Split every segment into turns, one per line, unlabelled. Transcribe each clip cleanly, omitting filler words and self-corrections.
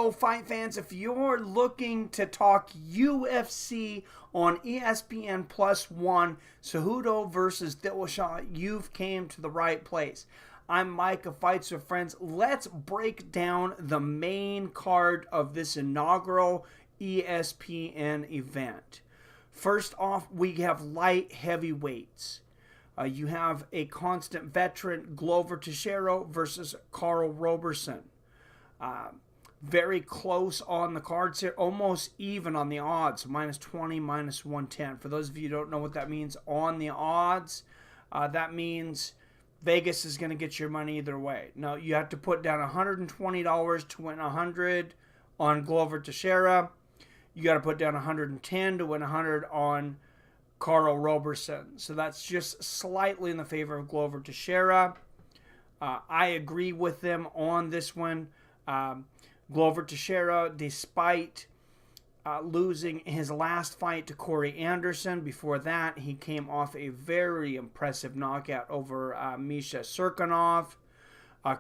Hello, fight fans. If you're looking to talk UFC on ESPN Plus One, Cejudo versus Dillashaw, you've came to the right place. I'm Mike of Fights with Friends. Let's break down the main card of this inaugural ESPN event. First off, we have light heavyweights. You have a constant veteran, Glover Teixeira versus Karl Roberson. Very close on the cards here, almost even on the odds, minus 20, minus 110. For those of you who don't know what that means on the odds, that means Vegas is going to get your money either way. Now, you have to put down $120 to win 100 on Glover Teixeira. You got to put down 110 to win 100 on Karl Roberson. So that's just slightly in the favor of Glover Teixeira. I agree with them on this one. Glover Teixeira, despite losing his last fight to Corey Anderson, before that he came off a very impressive knockout over Misha Cirkunov.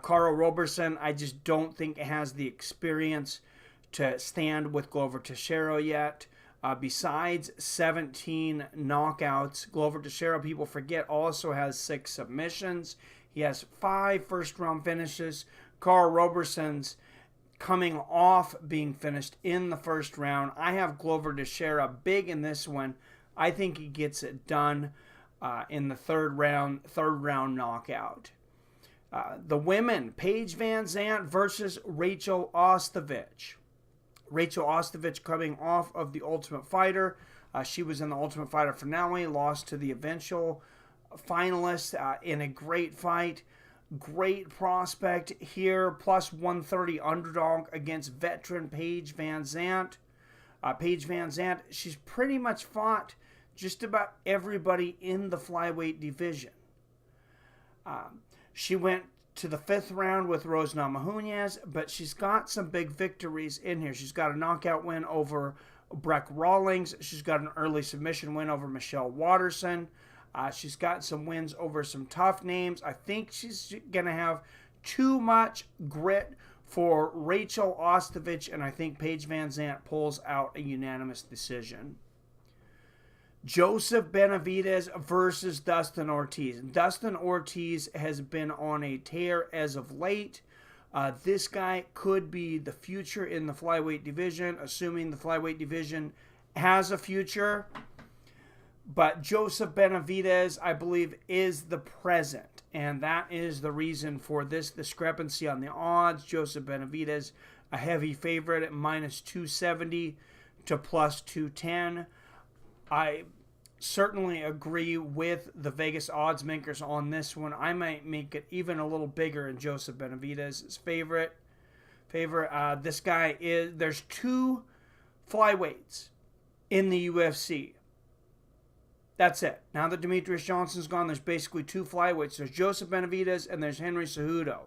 Karl Roberson, I just don't think has the experience to stand with Glover Teixeira yet. Besides 17 knockouts, Glover Teixeira, people forget, also has 6 submissions. He has 5 first-round finishes. Karl Roberson's coming off being finished in the first round. I have Glover Teixeira big in this one. I think he gets it done in the third round knockout. The women, Paige VanZant versus Rachael Ostovich. Rachael Ostovich coming off of the Ultimate Fighter. She was in the Ultimate Fighter finale, lost to the eventual finalist in a great fight. Great prospect here, plus 130 underdog against veteran Paige VanZant. Paige VanZant, she's pretty much fought just about everybody in the flyweight division. She went to the 5th round with Rose Namajunas, but she's got some big victories in here. She's got a knockout win over Breck Rawlings. She's got an early submission win over Michelle Waterson. She's got some wins over some tough names. I think she's going to have too much grit for Rachael Ostovich, and I think Paige VanZant pulls out a unanimous decision. Joseph Benavidez versus Dustin Ortiz. Dustin Ortiz has been on a tear as of late. This guy could be the future in the flyweight division, assuming the flyweight division has a future. But Joseph Benavidez, I believe, is the present. And that is the reason for this discrepancy on the odds. Joseph Benavidez, a heavy favorite at minus 270 to plus 210. I certainly agree with the Vegas odds makers on this one. I might make it even a little bigger in Joseph Benavidez's favorite. This guy is, there's 2 flyweights in the UFC. That's it. Now that Demetrius Johnson's gone, there's basically 2 flyweights. There's Joseph Benavidez and there's Henry Cejudo.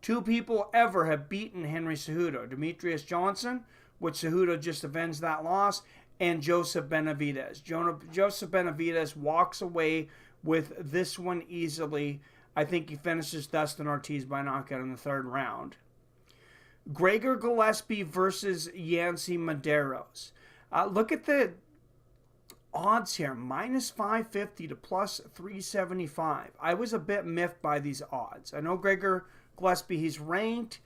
2 people ever have beaten Henry Cejudo. Demetrius Johnson, which Cejudo just avenged that loss, and Joseph Benavidez. Joseph Benavidez walks away with this one easily. I think he finishes Dustin Ortiz by knockout in the 3rd round. Gregor Gillespie versus Yancy Medeiros. Look at the odds here, minus 550 to plus 375. I was a bit miffed by these odds. I know Gregor Gillespie, he's ranked,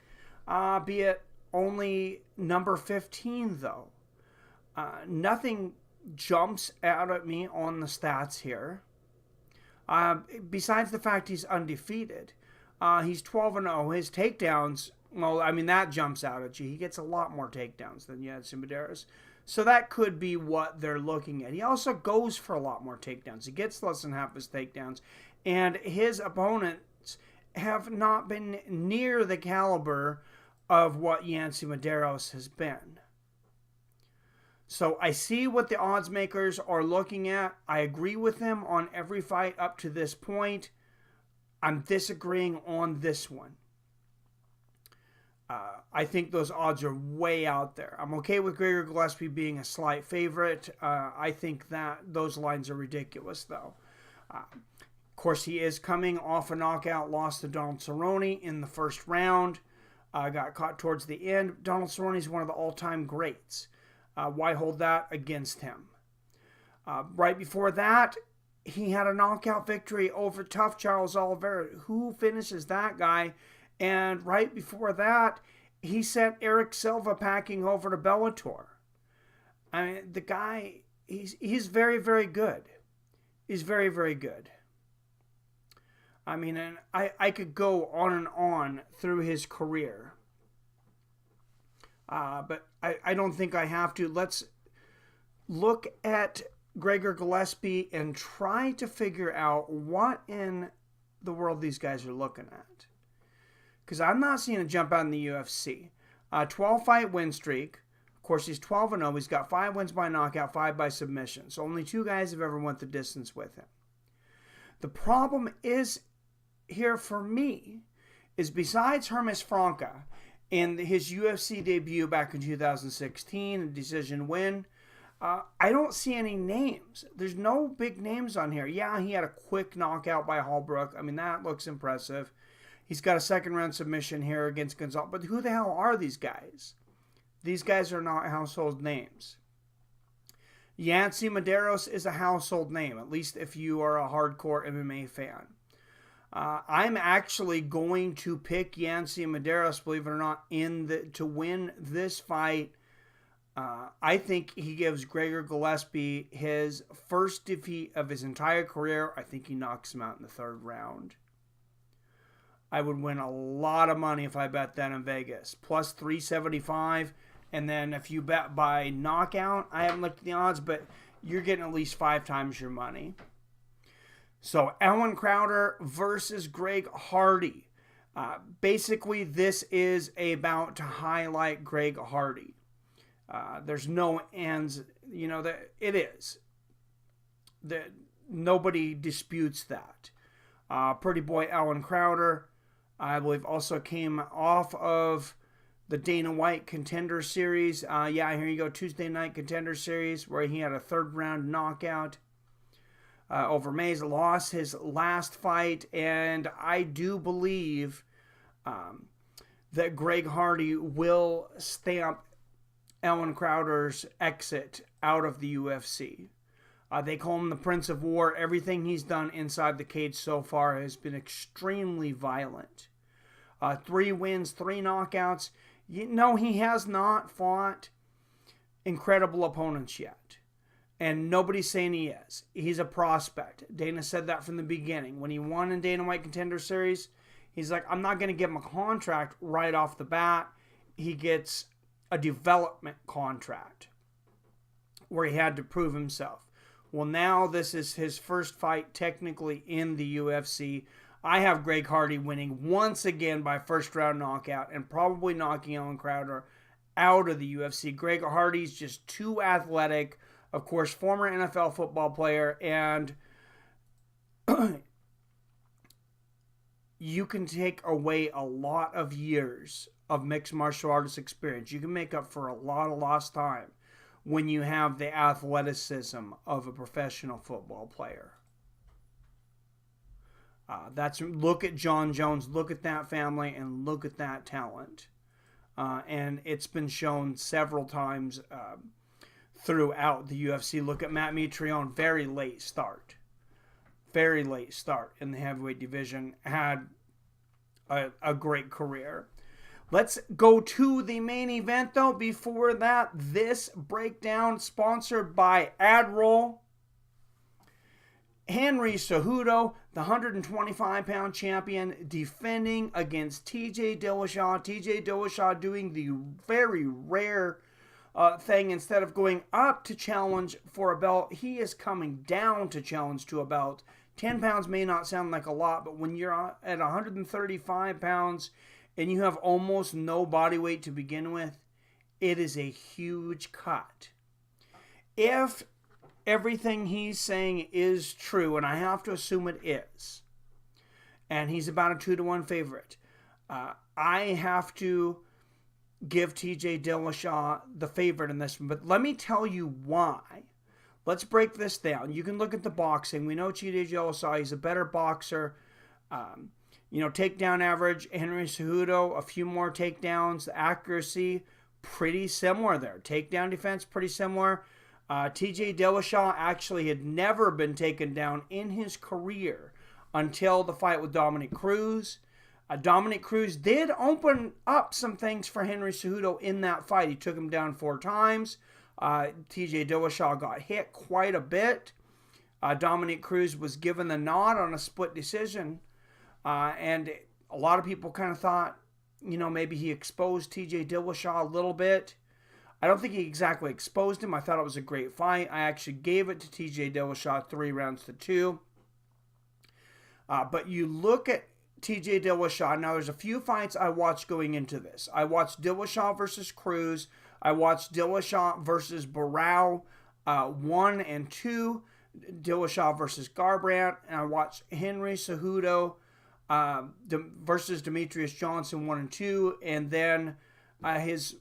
be it only number 15 though. Nothing jumps out at me on the stats here. Besides the fact he's undefeated. He's 12-0. His takedowns, well, I mean, that jumps out at you. He gets a lot more takedowns than Yancy Medeiros. So that could be what they're looking at. He also goes for a lot more takedowns. He gets less than half his takedowns. And his opponents have not been near the caliber of what Yancy Medeiros has been. So I see what the odds makers are looking at. I agree with them on every fight up to this point. I'm disagreeing on this one. I think those odds are way out there. I'm okay with Gregor Gillespie being a slight favorite. I think that those lines are ridiculous, though. Of course, he is coming off a knockout loss to Donald Cerrone in the 1st round. got caught towards the end. Donald Cerrone is one of the all-time greats. Why hold that against him? Right before that, he had a knockout victory over tough Charles Oliveira. Who finishes that guy? And right before that, he sent Eric Silva packing over to Bellator. I mean, the guy, he's very, very good. He's very, very good. I mean, and I could go on and on through his career. But I don't think I have to. Let's look at Gregor Gillespie and try to figure out what in the world these guys are looking at. Because I'm not seeing a jump out in the UFC. 12-fight win streak. Of course, he's 12-0. He's got 5 wins by knockout, 5 by submission. So only 2 guys have ever went the distance with him. The problem is here for me is besides Hermes Franca in his UFC debut back in 2016, a decision win, I don't see any names. There's no big names on here. Yeah, he had a quick knockout by Holbrook. I mean, that looks impressive. He's got a second-round submission here against Gonzalez. But who the hell are these guys? These guys are not household names. Yancy Medeiros is a household name, at least if you are a hardcore MMA fan. I'm actually going to pick Yancy Medeiros, believe it or not, to win this fight. I think he gives Gregor Gillespie his first defeat of his entire career. I think he knocks him out in the 3rd round. I would win a lot of money if I bet that in Vegas. Plus 375. And then if you bet by knockout, I haven't looked at the odds, but you're getting at least 5 times your money. So Allan Crowder versus Greg Hardy. Basically, this is about to highlight Greg Hardy. There's no ends, that it is. Nobody disputes that. Pretty boy Allan Crowder, I believe, also came off of the Dana White Contender Series. Here you go, Tuesday Night Contender Series, where he had a 3rd round knockout over Mays. Lost his last fight, and I do believe that Greg Hardy will stamp Allan Crowder's exit out of the UFC. They call him the Prince of War. Everything he's done inside the cage so far has been extremely violent. 3 wins, 3 knockouts. He has not fought incredible opponents yet. And nobody's saying he is. He's a prospect. Dana said that from the beginning. When he won in Dana White Contender Series, he's like, I'm not going to give him a contract right off the bat. He gets a development contract where he had to prove himself. Well, now this is his first fight technically in the UFC. I have Greg Hardy winning once again by 1st round knockout and probably knocking Allan Crowder out of the UFC. Greg Hardy's just too athletic. Of course, former NFL football player, and you can take away a lot of years of mixed martial arts experience. You can make up for a lot of lost time when you have the athleticism of a professional football player. Look at John Jones, look at that family, and look at that talent. And it's been shown several times throughout the UFC. Look at Matt Mitrione, very late start in the heavyweight division, had a great career. Let's go to the main event, though. Before that, this breakdown sponsored by AdRoll. Henry Cejudo, the 125-pound champion, defending against TJ Dillashaw. TJ Dillashaw doing the very rare thing. Instead of going up to challenge for a belt, he is coming down to challenge to a belt. 10 pounds may not sound like a lot, but when you're at 135 pounds and you have almost no body weight to begin with, it is a huge cut. If everything he's saying is true, and I have to assume it is, and he's about a 2-1 favorite, I have to give TJ Dillashaw the favorite in this one. But let me tell you why. Let's break this down. You can look at the boxing. We know TJ Dillashaw, he's a better boxer. takedown average, Henry Cejudo, a few more takedowns. The accuracy, pretty similar there. Takedown defense, pretty similar. TJ Dillashaw actually had never been taken down in his career until the fight with Dominick Cruz. Dominick Cruz did open up some things for Henry Cejudo in that fight. He took him down 4 times. TJ Dillashaw got hit quite a bit. Dominick Cruz was given the nod on a split decision. And a lot of people kind of thought, maybe he exposed TJ Dillashaw a little bit. I don't think he exactly exposed him. I thought it was a great fight. I actually gave it to TJ Dillashaw 3 rounds to 2. But you look at TJ Dillashaw. Now, there's a few fights I watched going into this. I watched Dillashaw versus Cruz. I watched Dillashaw versus Barao 1 and 2. Dillashaw versus Garbrandt. And I watched Henry Cejudo versus Demetrius Johnson 1 and 2. And then his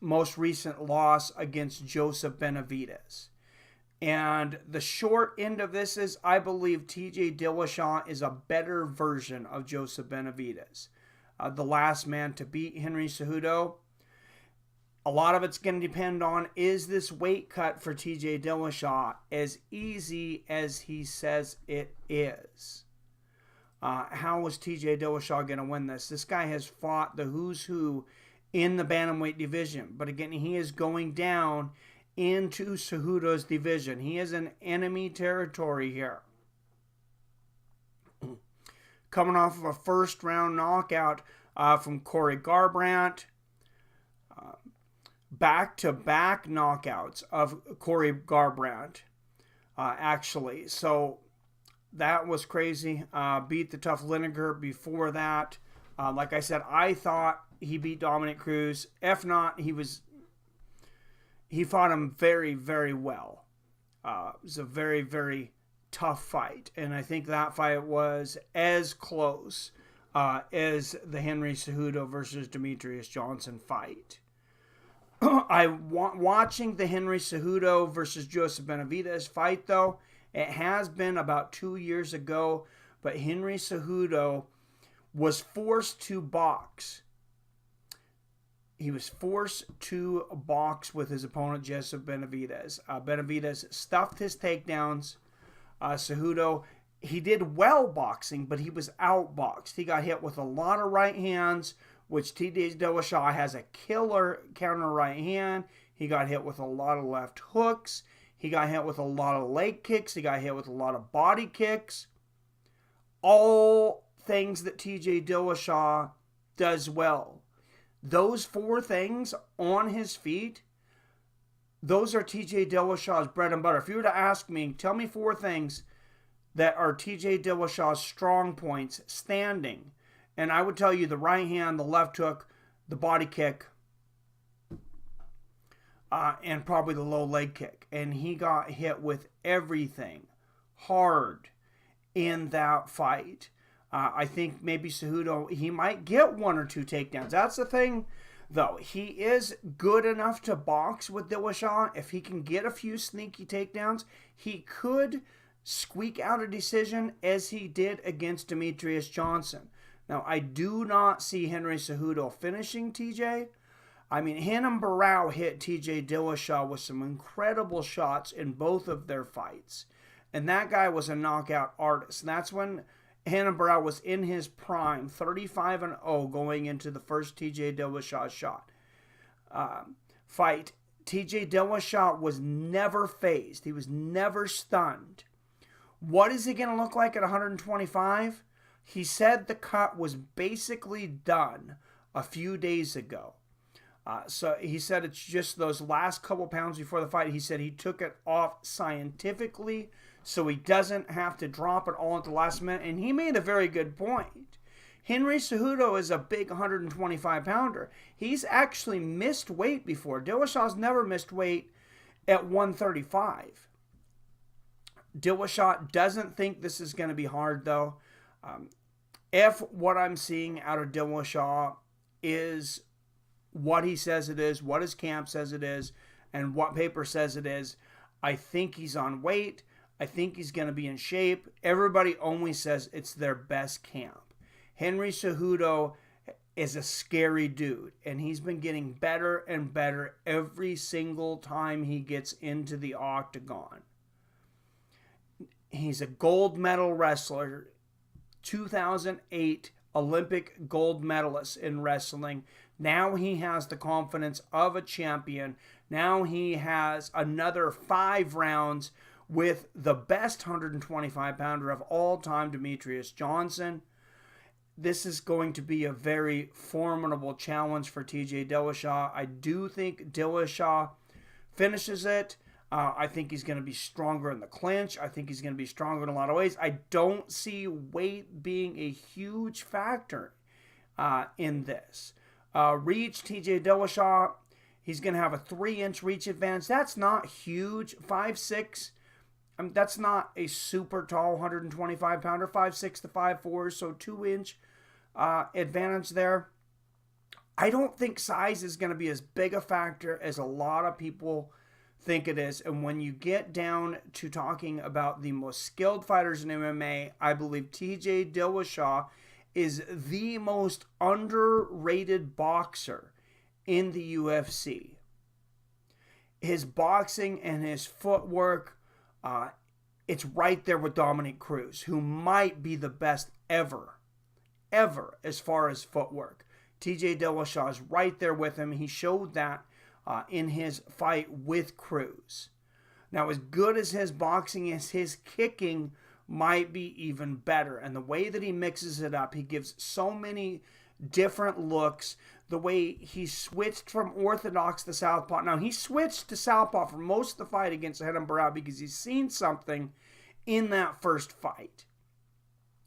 most recent loss against Joseph Benavidez. And the short end of this is I believe TJ Dillashaw is a better version of Joseph Benavidez. The last man to beat Henry Cejudo. A lot of it's going to depend on, is this weight cut for TJ Dillashaw as easy as he says it is? How is TJ Dillashaw going to win this? This guy has fought the who's who in the bantamweight division. But again, he is going down into Cejudo's division. He is in enemy territory here. Coming off of a first round knockout from Corey Garbrandt. Back-to-back knockouts of Corey Garbrandt, actually. So that was crazy. Beat the tough Lineker before that. Like I said, I thought he beat Dominick Cruz. If not, he fought him very, very well. It was a very, very tough fight. And I think that fight was as close as the Henry Cejudo versus Demetrius Johnson fight. Watching the Henry Cejudo versus Joseph Benavidez fight, though, it has been about 2 years ago, but Henry Cejudo was forced to box. He was forced to box with his opponent, Joseph Benavidez. Benavidez stuffed his takedowns. Cejudo, he did well boxing, but he was outboxed. He got hit with a lot of right hands, which TJ Dillashaw has a killer counter right hand. He got hit with a lot of left hooks. He got hit with a lot of leg kicks. He got hit with a lot of body kicks. All things that TJ Dillashaw does well. Those 4 things on his feet, those are TJ Dillashaw's bread and butter. If you were to ask me, tell me 4 things that are TJ Dillashaw's strong points standing, and I would tell you the right hand, the left hook, the body kick, and probably the low leg kick. And he got hit with everything hard in that fight. I think maybe Cejudo, he might get 1 or 2 takedowns. That's the thing, though. He is good enough to box with Dillashaw. If he can get a few sneaky takedowns, he could squeak out a decision as he did against Demetrius Johnson. Now, I do not see Henry Cejudo finishing TJ. I mean, Renan Barao hit TJ Dillashaw with some incredible shots in both of their fights. And that guy was a knockout artist. And that's when Renan Barao was in his prime, 35-0 going into the first TJ Dillashaw fight. TJ Dillashaw was never phased. He was never stunned. What is he going to look like at 125? He said the cut was basically done a few days ago. So he said it's just those last couple pounds before the fight. He said he took it off scientifically so he doesn't have to drop it all at the last minute. And he made a very good point. Henry Cejudo is a big 125-pounder. He's actually missed weight before. Dillashaw's never missed weight at 135. Dillashaw doesn't think this is going to be hard, though. If what I'm seeing out of Dillashaw is what he says it is, what his camp says it is, and what paper says it is, I think he's on weight. I think he's going to be in shape. Everybody only says it's their best camp. Henry Cejudo is a scary dude, and he's been getting better and better every single time he gets into the octagon. He's a gold medal wrestler, 2008 Olympic gold medalist in wrestling. Now he has the confidence of a champion. Now he has another 5 rounds with the best 125-pounder of all time, Demetrius Johnson. This is going to be a very formidable challenge for TJ Dillashaw. I do think Dillashaw finishes it. I think he's going to be stronger in the clinch. I think he's going to be stronger in a lot of ways. I don't see weight being a huge factor in this. Reach, TJ Dillashaw, he's going to have a 3-inch reach advantage. That's not huge. 5'6", that's not a super tall 125-pounder. 5'6" to 5'4", so 2-inch advantage there. I don't think size is going to be as big a factor as a lot of people think it is. And when you get down to talking about the most skilled fighters in MMA, I believe TJ Dillashaw is the most underrated boxer in the UFC. His boxing and his footwork, it's right there with Dominick Cruz, who might be the best ever as far as footwork. TJ Dillashaw is right there with him. He showed that in his fight with Cruz. Now, as good as his boxing is, his kicking might be even better. And the way that he mixes it up, he gives so many different looks. The way he switched from orthodox to southpaw. Now, he switched to southpaw for most of the fight against Henry Cejudo because he's seen something in that first fight.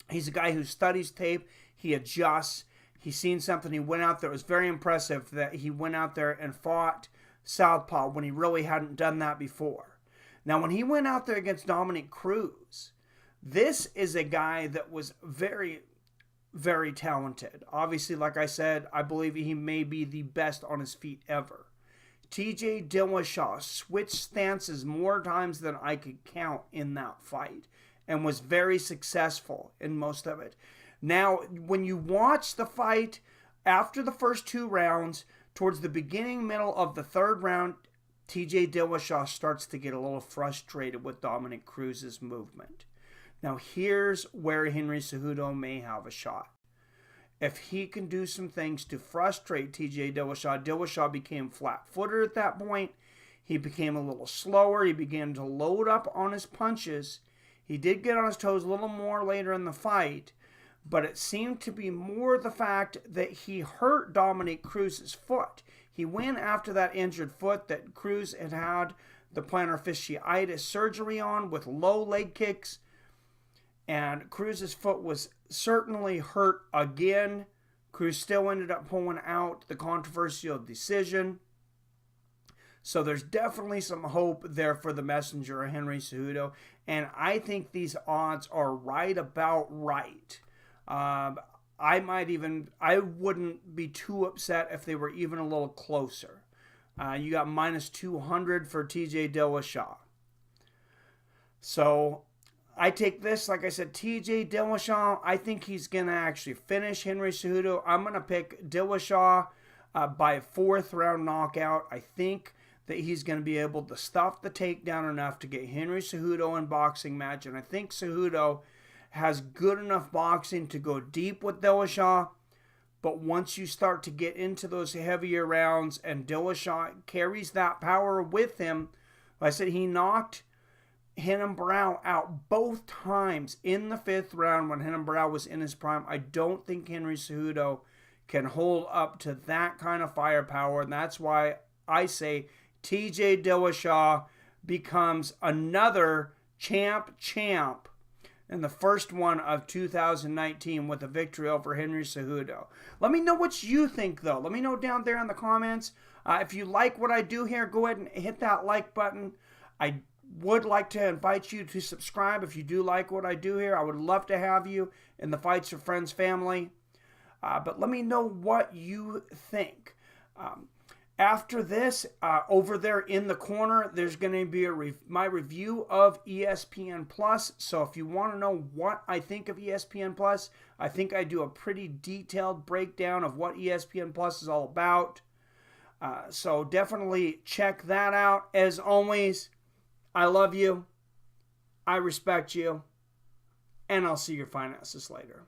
He's a guy who studies tape. He adjusts. He's seen something. He went out there. It was very impressive that he went out there and fought southpaw when he really hadn't done that before. Now, when he went out there against Dominick Cruz, this is a guy that was very, very talented. Obviously, like I said, I believe he may be the best on his feet ever. TJ Dillashaw switched stances more times than I could count in that fight and was very successful in most of it. Now, when you watch the fight after the first 2 rounds, towards the beginning, middle of the 3rd round, TJ Dillashaw starts to get a little frustrated with Dominick Cruz's movement. Now, here's where Henry Cejudo may have a shot. If he can do some things to frustrate TJ Dillashaw, Dillashaw became flat-footed at that point. He became a little slower. He began to load up on his punches. He did get on his toes a little more later in the fight, but it seemed to be more the fact that he hurt Dominick Cruz's foot. He went after that injured foot that Cruz had had the plantar fasciitis surgery on with low leg kicks, and Cruz's foot was certainly hurt again. Cruz still ended up pulling out the controversial decision. So there's definitely some hope there for the messenger, Henry Cejudo, and I think these odds are right about right. I wouldn't be too upset if they were even a little closer. You got -200 for TJ Dillashaw. So I take this, like I said, TJ Dillashaw. I think he's going to actually finish Henry Cejudo. I'm going to pick Dillashaw by a 4th round knockout. I think that he's going to be able to stop the takedown enough to get Henry Cejudo in boxing match. And I think Cejudo has good enough boxing to go deep with Dillashaw. But once you start to get into those heavier rounds and Dillashaw carries that power with him, like I said, he knocked Henry Cejudo out both times in the 5th round when Henry Cejudo was in his prime. I don't think Henry Cejudo can hold up to that kind of firepower, and that's why I say TJ Dillashaw becomes another champ and the first one of 2019 with a victory over Henry Cejudo. Let me know what you think, though. Let me know down there in the comments. If you like what I do here, go ahead and hit that like button. I would like to invite you to subscribe if you do like what I do here. I would love to have you in the Fights for Friends family. But let me know what you think. After this, over there in the corner, there's going to be my review of ESPN Plus. So if you want to know what I think of ESPN Plus, I think I do a pretty detailed breakdown of what ESPN Plus is all about. So definitely check that out. As always, I love you. I respect you. And I'll see your finances later.